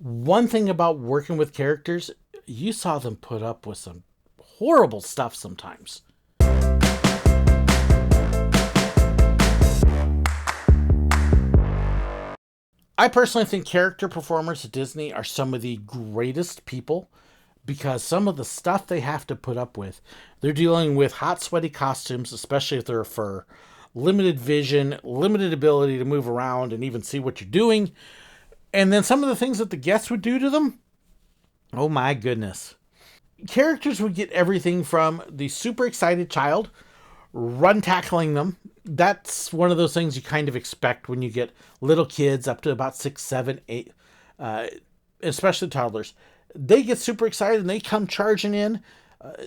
One thing about working with characters, you saw them put up with some horrible stuff sometimes. I personally think character performers at Disney are some of the greatest people because some of the stuff they have to put up with, they're dealing with hot, sweaty costumes, especially if they're a fur, limited vision, limited ability to move around and even see what you're doing. And then some of the things that the guests would do to them, oh my goodness. Characters would get everything from the super excited child run tackling them. That's one of those things you kind of expect when you get little kids up to about 6, 7, 8, especially toddlers. They get super excited and they come charging in.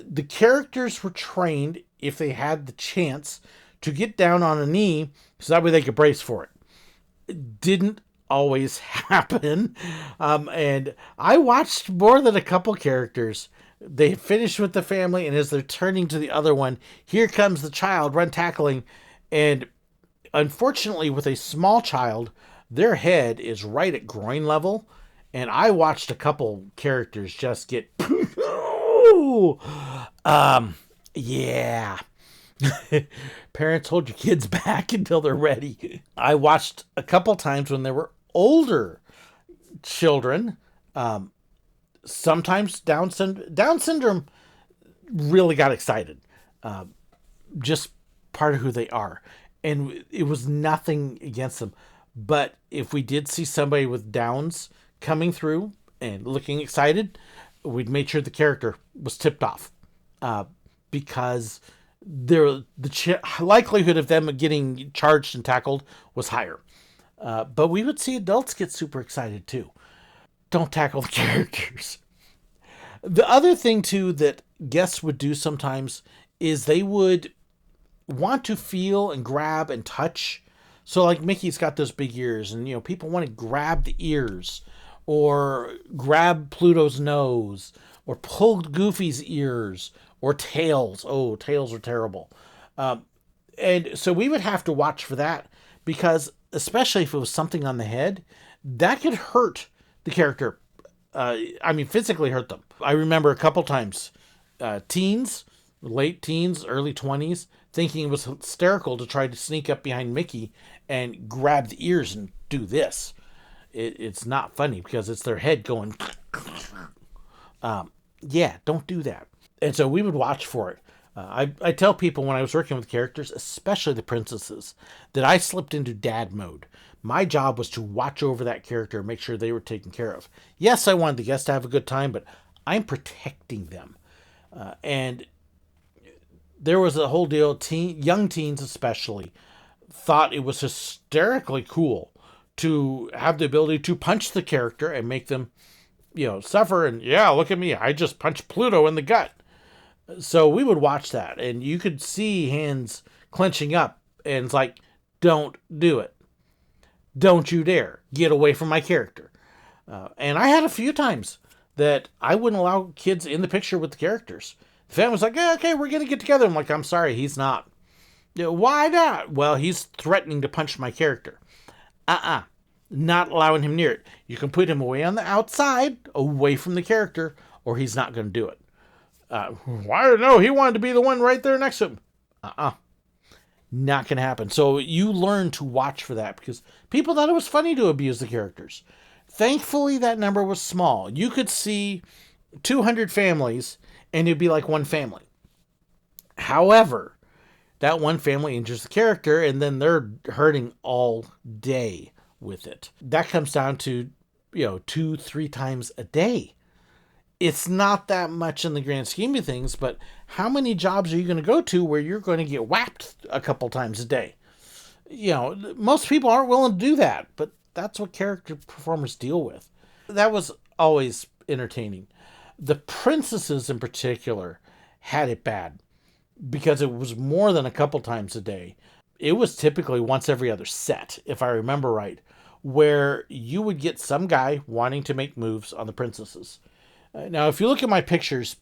The characters were trained, if they had the chance, to get down on a knee so that way they could brace for it. It didn't always happen. And I watched more than a couple characters. They finish with the family, and as they're turning to the other one, here comes the child run tackling. And unfortunately, with a small child, their head is right at groin level. And I watched a couple characters just get, yeah. Parents, hold your kids back until they're ready. I watched a couple times when there were older children. Sometimes Down syndrome really got excited. Just part of who they are. And it was nothing against them. But if we did see somebody with Downs coming through and looking excited, we'd make sure the character was tipped off. Because the likelihood of them getting charged and tackled was higher. But we would see adults get super excited too. Don't tackle the characters. The other thing too that guests would do sometimes is they would want to feel and grab and touch. So like Mickey's got those big ears, and people want to grab the ears or grab Pluto's nose or pull Goofy's ears or tails. Oh, tails are terrible. And so we would have to watch for that because especially if it was something on the head, that could hurt the character. Physically hurt them. I remember a couple times, teens, late teens, early 20s, thinking it was hysterical to try to sneak up behind Mickey and grab the ears and do this. It's not funny because it's their head going, yeah, don't do that. And so we would watch for it. I tell people when I was working with characters, especially the princesses, that I slipped into dad mode. My job was to watch over that character and make sure they were taken care of. Yes, I wanted the guests to have a good time, but I'm protecting them. And there was a whole deal, young teens especially, thought it was hysterically cool to have the ability to punch the character and make them, suffer. And yeah, look at me, I just punched Pluto in the gut. So we would watch that, and you could see hands clenching up, and it's like, don't do it. Don't you dare. Get away from my character. And I had a few times that I wouldn't allow kids in the picture with the characters. The family was like, yeah, okay, we're going to get together. I'm like, I'm sorry, he's not. Why not? Well, he's threatening to punch my character. Not allowing him near it. You can put him away on the outside, away from the character, or he's not going to do it. Why? No, he wanted to be the one right there next to him. Not going to happen. So you learn to watch for that because people thought it was funny to abuse the characters. Thankfully, that number was small. You could see 200 families and it'd be like one family. However, that one family injures the character and then they're hurting all day with it. That comes down to, 2-3 times a day. It's not that much in the grand scheme of things, but how many jobs are you going to go to where you're going to get whacked a couple times a day? Most people aren't willing to do that, but that's what character performers deal with. That was always entertaining. The princesses in particular had it bad because it was more than a couple times a day. It was typically once every other set, if I remember right, where you would get some guy wanting to make moves on the princesses. Now, if you look at my pictures,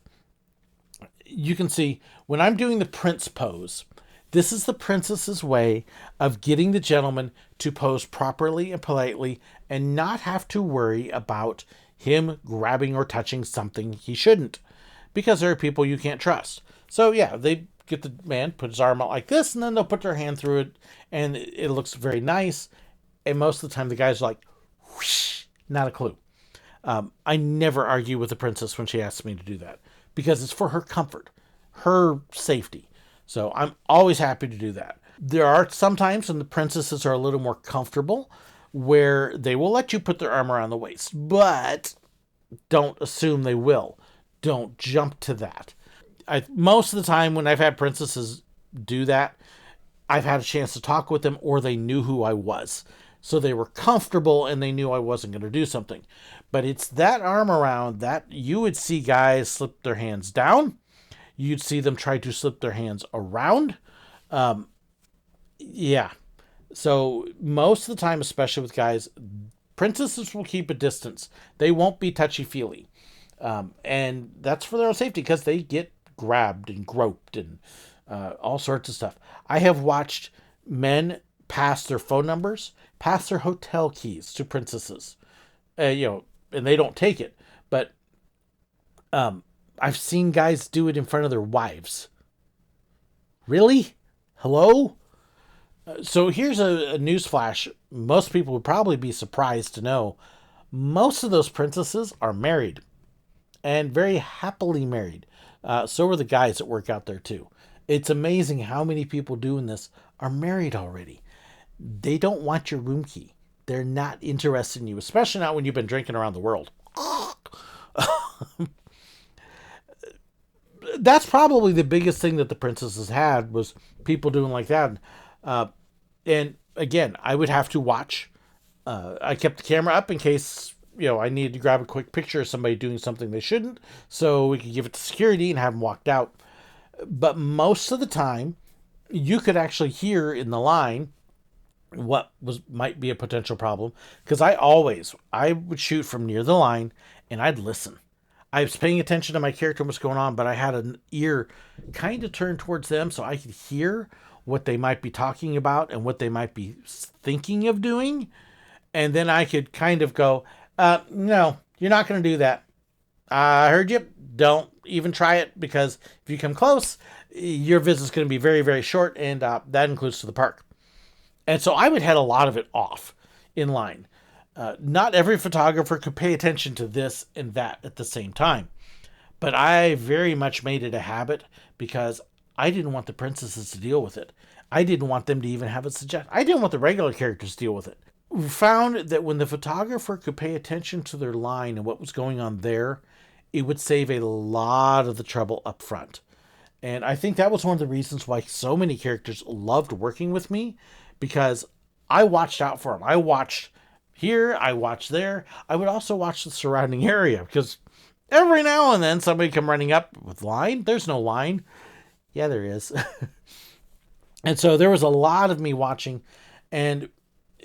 you can see when I'm doing the prince pose, This is the princess's way of getting the gentleman to pose properly and politely and not have to worry about him grabbing or touching something he shouldn't, because there are people you can't trust. So yeah, they get the man, put his arm out like this, and then they'll put their hand through it, and it looks very nice. And most of the time, the guys are like, whoosh, not a clue. I never argue with the princess when she asks me to do that, because it's for her comfort, her safety. So I'm always happy to do that. There are some times when the princesses are a little more comfortable where they will let you put their arm around the waist, but don't assume they will. Don't jump to that. Most of the time when I've had princesses do that, I've had a chance to talk with them, or they knew who I was. So they were comfortable and they knew I wasn't going to do something. But it's that arm around that you would see guys slip their hands down. You'd see them try to slip their hands around. Yeah. So most of the time, especially with guys, princesses will keep a distance. They won't be touchy-feely. And that's for their own safety, because they get grabbed and groped and all sorts of stuff. I have watched men pass their phone numbers, pass their hotel keys to princesses, and they don't take it. But I've seen guys do it in front of their wives. Really? Hello? So here's a news flash. Most people would probably be surprised to know most of those princesses are married, and very happily married. So are the guys that work out there too. It's amazing how many people doing this are married already. They don't want your room key. They're not interested in you, especially not when you've been drinking around the world. That's probably the biggest thing that the princesses had, was people doing like that. And again, I would have to watch. I kept the camera up in case, I needed to grab a quick picture of somebody doing something they shouldn't, so we could give it to security and have them walked out. But most of the time, you could actually hear in the line what might be a potential problem, because I would shoot from near the line and I'd listen. I was paying attention to my character and what's going on, but I had an ear kind of turned towards them so I could hear what they might be talking about and what they might be thinking of doing. And then I could kind of go, no, you're not going to do that. I heard you. Don't even try it, because if you come close, your visit's going to be very, very short, and that includes to the park. And so I would head a lot of it off in line. Not every photographer could pay attention to this and that at the same time. But I very much made it a habit, because I didn't want the princesses to deal with it. I didn't want them to even have it suggest. I didn't want the regular characters to deal with it. We found that when the photographer could pay attention to their line and what was going on there, it would save a lot of the trouble up front. And I think that was one of the reasons why so many characters loved working with me, because I watched out for them. I watched here, I watched there. I would also watch the surrounding area, because every now and then somebody come running up with line. There's no line. Yeah, there is. And so there was a lot of me watching, and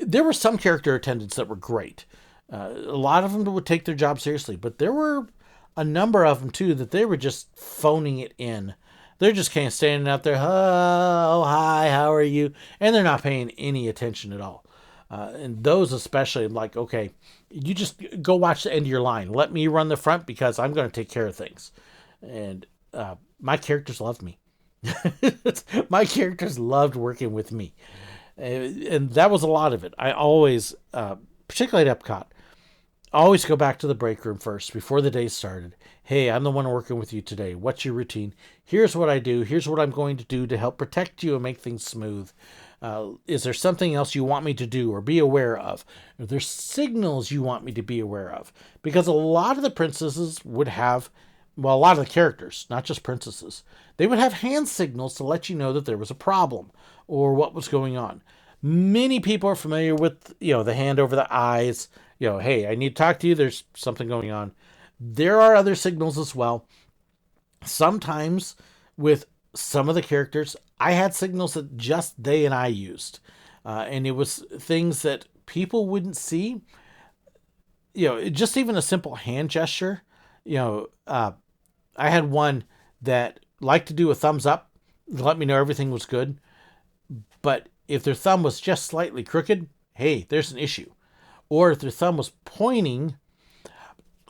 there were some character attendants that were great. A lot of them would take their job seriously, but there were a number of them too that they were just phoning it in. They're just kind of standing out there, oh, hi, how are you? And they're not paying any attention at all. And those especially, I'm like, okay, you just go watch the end of your line. Let me run the front, because I'm going to take care of things. And my characters loved me. My characters loved working with me. And that was a lot of it. I always, particularly at Epcot, always go back to the break room first before the day started. Hey, I'm the one working with you today. What's your routine? Here's what I do. Here's what I'm going to do to help protect you and make things smooth. Is there something else you want me to do or be aware of? Are there signals you want me to be aware of? Because a lot of the princesses would have, well, a lot of the characters, not just princesses, they would have hand signals to let you know that there was a problem or what was going on. Many people are familiar with, the hand over the eyes. Hey, I need to talk to you. There's something going on. There are other signals as well. Sometimes with some of the characters, I had signals that just they and I used. And it was things that people wouldn't see. Just even a simple hand gesture. I had one that liked to do a thumbs up, let me know everything was good. But if their thumb was just slightly crooked, hey, there's an issue. Or if their thumb was pointing,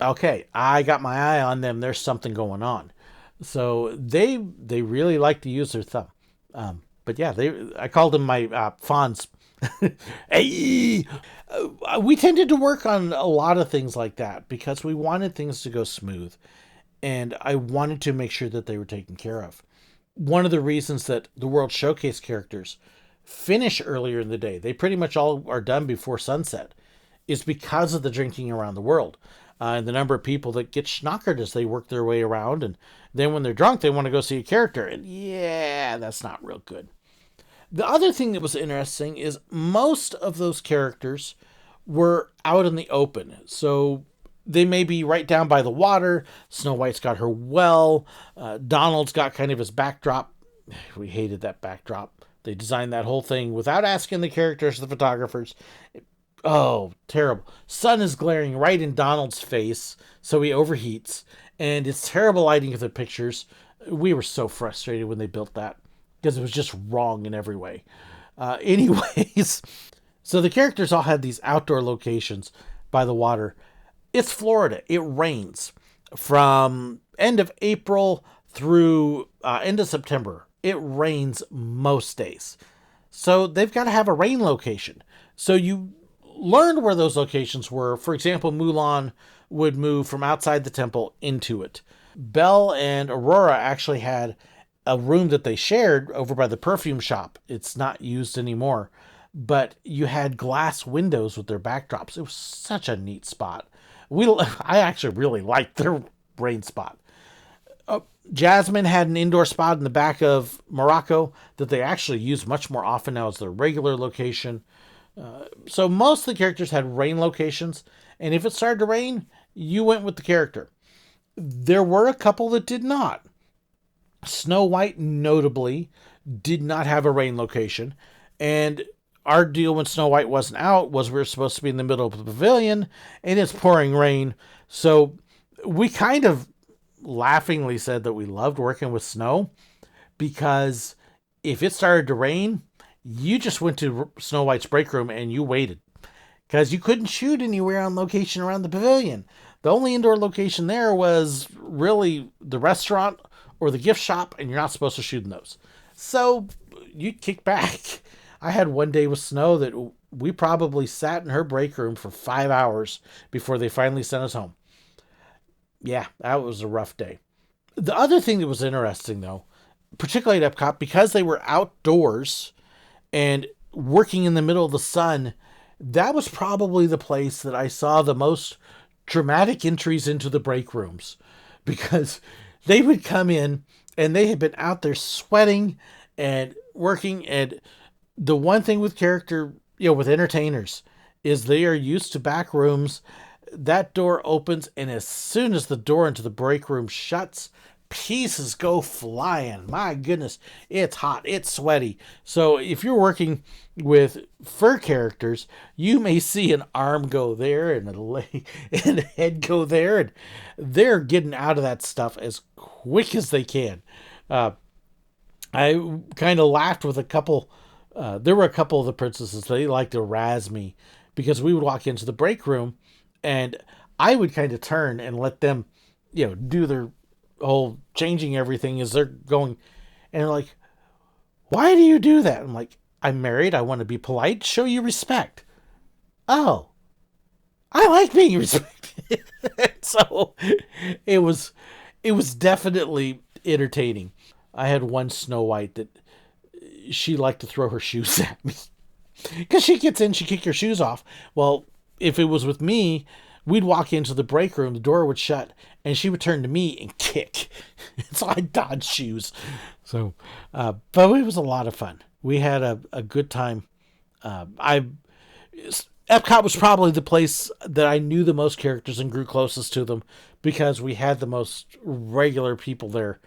okay, I got my eye on them. There's something going on. So they really like to use their thumb. But yeah, I called them my fawns. Hey, we tended to work on a lot of things like that because we wanted things to go smooth, and I wanted to make sure that they were taken care of. One of the reasons that the World Showcase characters finish earlier in the day, they pretty much all are done before sunset, is because of the drinking around the world. And the number of people that get schnockered as they work their way around. And then when they're drunk, they want to go see a character. And yeah, that's not real good. The other thing that was interesting is most of those characters were out in the open. So they may be right down by the water. Snow White's got her well. Donald's got kind of his backdrop. We hated that backdrop. They designed that whole thing without asking the characters, the photographers. Oh, terrible. Sun is glaring right in Donald's face, so he overheats. And it's terrible lighting of the pictures. We were so frustrated when they built that because it was just wrong in every way. Anyways, so the characters all had these outdoor locations by the water. It's Florida. It rains from end of April through end of September. It rains most days. So they've got to have a rain location. So you learned where those locations were. For example, Mulan would move from outside the temple into it. Belle and Aurora actually had a room that they shared over by the perfume shop. It's not used anymore, but you had glass windows with their backdrops. It was such a neat spot. I actually really liked their rain spot. Jasmine had an indoor spot in the back of Morocco that they actually use much more often now as their regular location. So most of the characters had rain locations, and if it started to rain, you went with the character. There were a couple that did not. Snow White, notably, did not have a rain location, and our deal when Snow White wasn't out was we were supposed to be in the middle of the pavilion, and it's pouring rain, so we kind of laughingly said that we loved working with snow, because if it started to rain, you just went to Snow White's break room and you waited, because you couldn't shoot anywhere on location around the pavilion. The only indoor location there was really the restaurant or the gift shop, and you're not supposed to shoot in those. So you'd kick back. I had one day with snow that we probably sat in her break room for 5 hours before they finally sent us home. Yeah, that was a rough day. The other thing that was interesting, though, particularly at Epcot, because they were outdoors and working in the middle of the sun, that was probably the place that I saw the most dramatic entries into the break rooms, because they would come in and they had been out there sweating and working. And the one thing with with entertainers is they are used to back rooms. That door opens, and as soon as the door into the break room shuts, pieces go flying. My goodness, it's hot, it's sweaty. So if you're working with fur characters, you may see an arm go there and a leg and a head go there, and they're getting out of that stuff as quick as they can. I kind of laughed with a couple. There were a couple of the princesses, they liked to razz me because we would walk into the break room and I would kind of turn and let them, do their whole changing everything as they're going. And they're like, why do you do that? I'm like, I'm married. I want to be polite, show you respect. Oh, I like being respected. So it was definitely entertaining. I had one Snow White that she liked to throw her shoes at me because she gets in, she kick her shoes off. Well, if it was with me, we'd walk into the break room, the door would shut, and she would turn to me and kick. So I dodged shoes. So, but it was a lot of fun. We had a good time. Epcot was probably the place that I knew the most characters and grew closest to them because we had the most regular people there,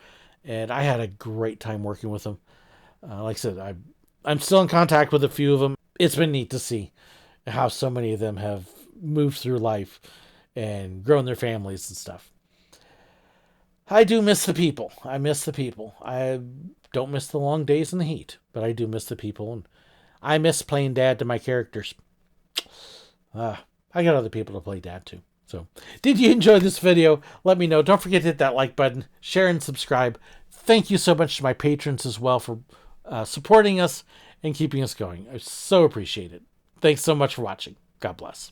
and I had a great time working with them. Like I said, I'm still in contact with a few of them. It's been neat to see how so many of them have moved through life and grown their families and stuff. I do miss the people. I miss the people. I don't miss the long days in the heat, but I do miss the people. And I miss playing dad to my characters. I got other people to play dad to. So, did you enjoy this video? Let me know. Don't forget to hit that like button, share, and subscribe. Thank you so much to my patrons as well for supporting us and keeping us going. I so appreciate it. Thanks so much for watching. God bless.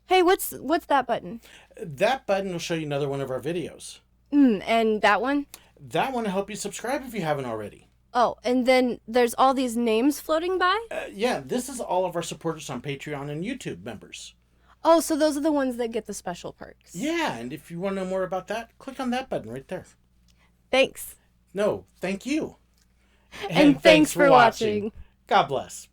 Hey, what's that button? That button will show you another one of our videos. And that one? That one will help you subscribe if you haven't already. Oh, and then there's all these names floating by? Yeah, this is all of our supporters on Patreon and YouTube members. Oh, so those are the ones that get the special perks. Yeah, and if you want to know more about that, click on that button right there. Thanks. No, thank you. And thanks for watching. God bless.